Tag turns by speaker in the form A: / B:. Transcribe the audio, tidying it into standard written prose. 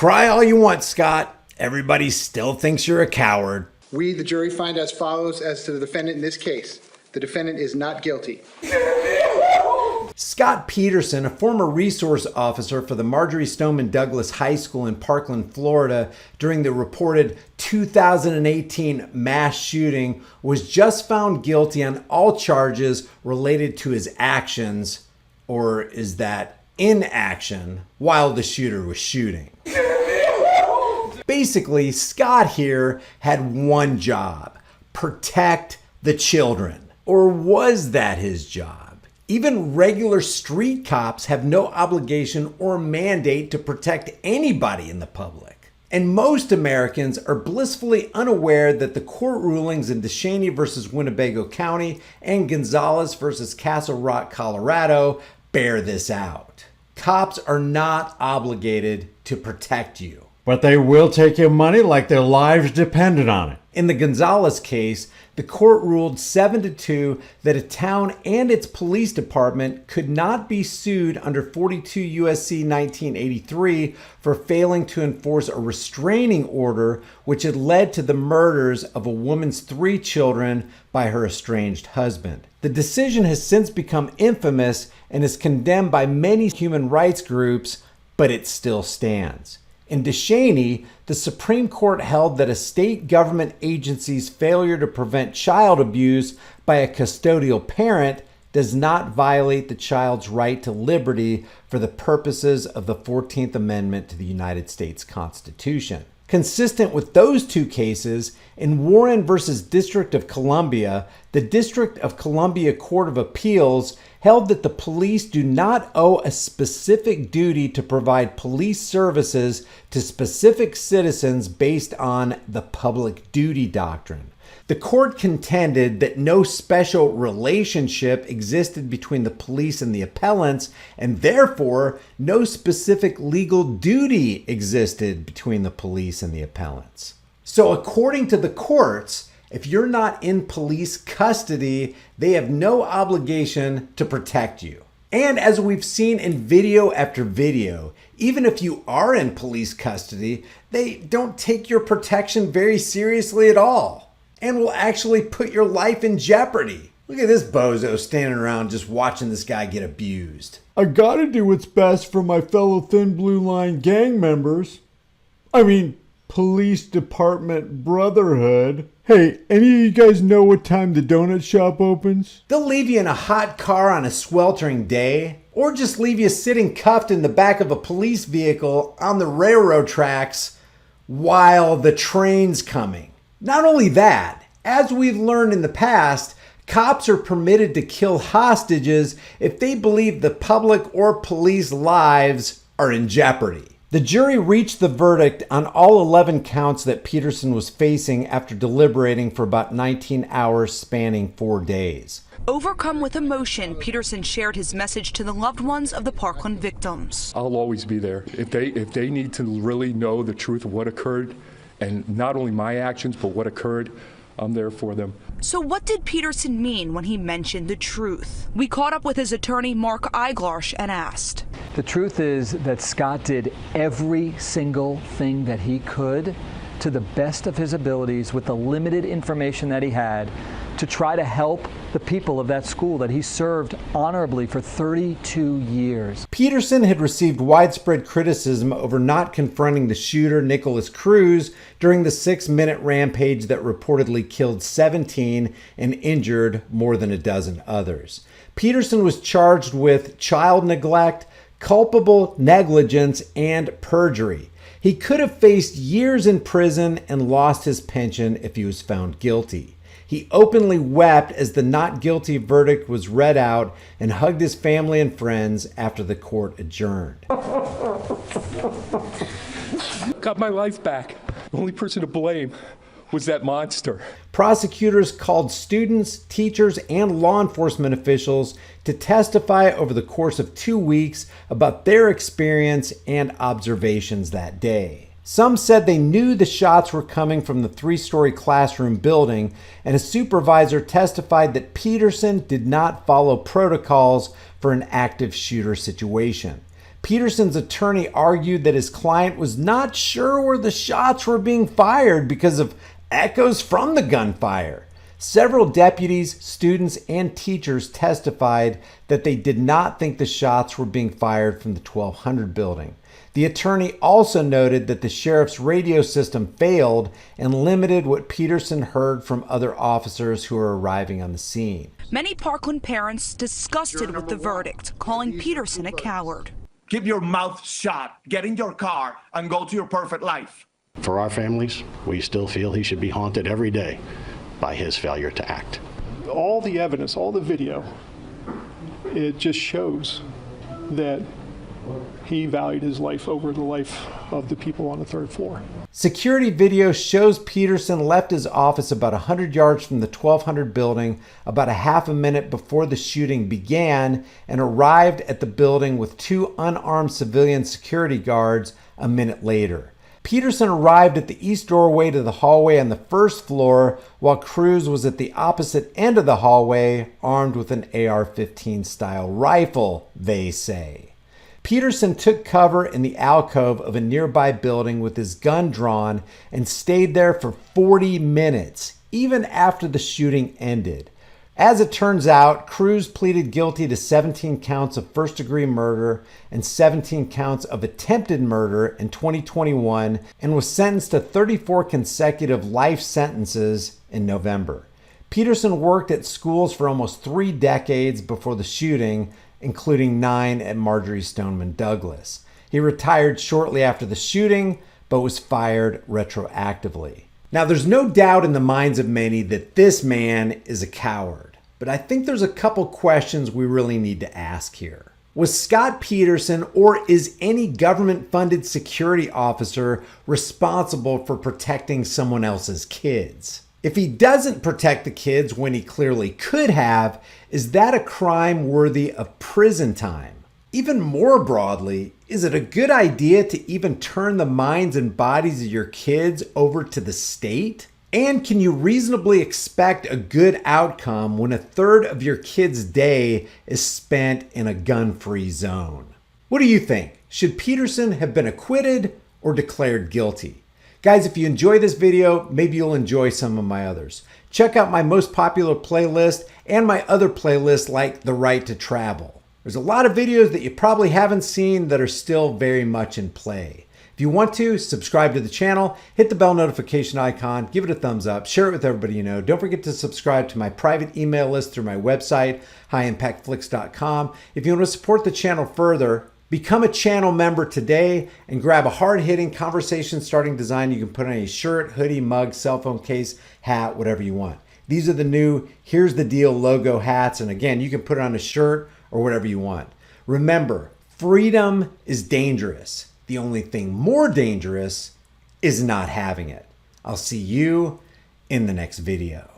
A: Cry all you want, Scott. Everybody still thinks you're a coward.
B: We, the jury, find as follows as to the defendant in this case. The defendant is not guilty.
A: Scott Peterson, a former resource officer for the Marjorie Stoneman Douglas High School in Parkland, Florida, during the reported 2018 mass shooting, was just found guilty on all charges related to his actions, or is that inaction, while the shooter was shooting. Basically, Scott here had one job: protect the children. Or was that his job? Even regular street cops have no obligation or mandate to protect anybody in the public. And most Americans are blissfully unaware that the court rulings in DeShaney versus Winnebago County and Gonzalez versus Castle Rock, Colorado bear this out. Cops are not obligated to protect you.
C: But they will take your money like their lives depended on it.
A: In the Gonzalez case, the court ruled 7-2 that a town and its police department could not be sued under 42 U.S.C. 1983 for failing to enforce a restraining order which had led to the murders of a woman's 3 children by her estranged husband. The decision has since become infamous and is condemned by many human rights groups, but it still stands. In DeShaney, the Supreme Court held that a state government agency's failure to prevent child abuse by a custodial parent does not violate the child's right to liberty for the purposes of the 14th Amendment to the United States Constitution. Consistent with those two cases, in Warren versus District of Columbia, the District of Columbia Court of Appeals held that the police do not owe a specific duty to provide police services to specific citizens based on the public duty doctrine. The court contended that no special relationship existed between the police and the appellants, and therefore no specific legal duty existed between the police and the appellants. So according to the courts, if you're not in police custody, they have no obligation to protect you. And as we've seen in video after video, even if you are in police custody, they don't take your protection very seriously at all, and will actually put your life in jeopardy. Look at this bozo standing around just watching this guy get abused.
C: I gotta do what's best for my fellow Thin Blue Line gang members. Police Department Brotherhood. Hey, any of you guys know what time the donut shop opens?
A: They'll leave you in a hot car on a sweltering day, or just leave you sitting cuffed in the back of a police vehicle on the railroad tracks while the train's coming. Not only that, as we've learned in the past, cops are permitted to kill hostages if they believe the public or police lives are in jeopardy. The jury reached the verdict on all 11 counts that Peterson was facing after deliberating for about 19 hours spanning 4 days.
D: Overcome with emotion, Peterson shared his message to the loved ones of the Parkland victims.
E: I'll always be there. If they need to really know the truth of what occurred, and not only my actions, but what occurred, I'm there for them.
D: So what did Peterson mean when he mentioned the truth? We caught up with his attorney, Mark Eiglarsh, and asked.
F: The truth is that Scott did every single thing that he could to the best of his abilities with the limited information that he had to try to help the people of that school that he served honorably for 32 years.
A: Peterson had received widespread criticism over not confronting the shooter, Nicholas Cruz, during the 6-minute rampage that reportedly killed 17 and injured more than a dozen others. Peterson was charged with child neglect, culpable negligence, and perjury. He could have faced years in prison and lost his pension if he was found guilty. He openly wept as the not guilty verdict was read out and hugged his family and friends after the court adjourned.
E: Got my life back. The only person to blame was that monster.
A: Prosecutors called students, teachers, and law enforcement officials to testify over the course of 2 weeks about their experience and observations that day. Some said they knew the shots were coming from the 3-story classroom building, and a supervisor testified that Peterson did not follow protocols for an active shooter situation. Peterson's attorney argued that his client was not sure where the shots were being fired because of echoes from the gunfire. Several deputies, students, and teachers testified that they did not think the shots were being fired from the 1200 building. The attorney also noted that the sheriff's radio system failed and limited what Peterson heard from other officers who were arriving on the scene.
D: Many Parkland parents disgusted with the verdict, calling Peterson a coward.
G: Keep your mouth shut, get in your car, and go to your perfect life.
H: For our families, we still feel he should be haunted every day by his failure to act.
I: All the evidence, all the video, it just shows that he valued his life over the life of the people on the third floor.
A: Security video shows Peterson left his office about 100 yards from the 1200 building about a half a minute before the shooting began and arrived at the building with two unarmed civilian security guards a minute later. Peterson arrived at the east doorway to the hallway on the first floor, while Cruz was at the opposite end of the hallway, armed with an AR-15 style rifle, they say. Peterson took cover in the alcove of a nearby building with his gun drawn and stayed there for 40 minutes, even after the shooting ended. As it turns out, Cruz pleaded guilty to 17 counts of first-degree murder and 17 counts of attempted murder in 2021 and was sentenced to 34 consecutive life sentences in November. Peterson worked at schools for almost 3 decades before the shooting, including 9 at Marjory Stoneman Douglas. He retired shortly after the shooting, but was fired retroactively. Now, there's no doubt in the minds of many that this man is a coward, but I think there's a couple questions we really need to ask here. Was Scott Peterson, or is any government-funded security officer, responsible for protecting someone else's kids? If he doesn't protect the kids when he clearly could have, is that a crime worthy of prison time? Even more broadly, is it a good idea to even turn the minds and bodies of your kids over to the state? And can you reasonably expect a good outcome when a third of your kid's day is spent in a gun-free zone? What do you think? Should Peterson have been acquitted or declared guilty? Guys, if you enjoy this video, maybe you'll enjoy some of my others. Check out my most popular playlist and my other playlists like The Right to Travel. There's a lot of videos that you probably haven't seen that are still very much in play. If you want to, subscribe to the channel, hit the bell notification icon, give it a thumbs up, share it with everybody you know. Don't forget to subscribe to my private email list through my website, highimpactflix.com. If you want to support the channel further, become a channel member today and grab a hard-hitting, conversation-starting design you can put on a shirt, hoodie, mug, cell phone case, hat, whatever you want. These are the new Here's the Deal logo hats, and again, you can put it on a shirt or whatever you want. Remember, freedom is dangerous. The only thing more dangerous is not having it. I'll see you in the next video.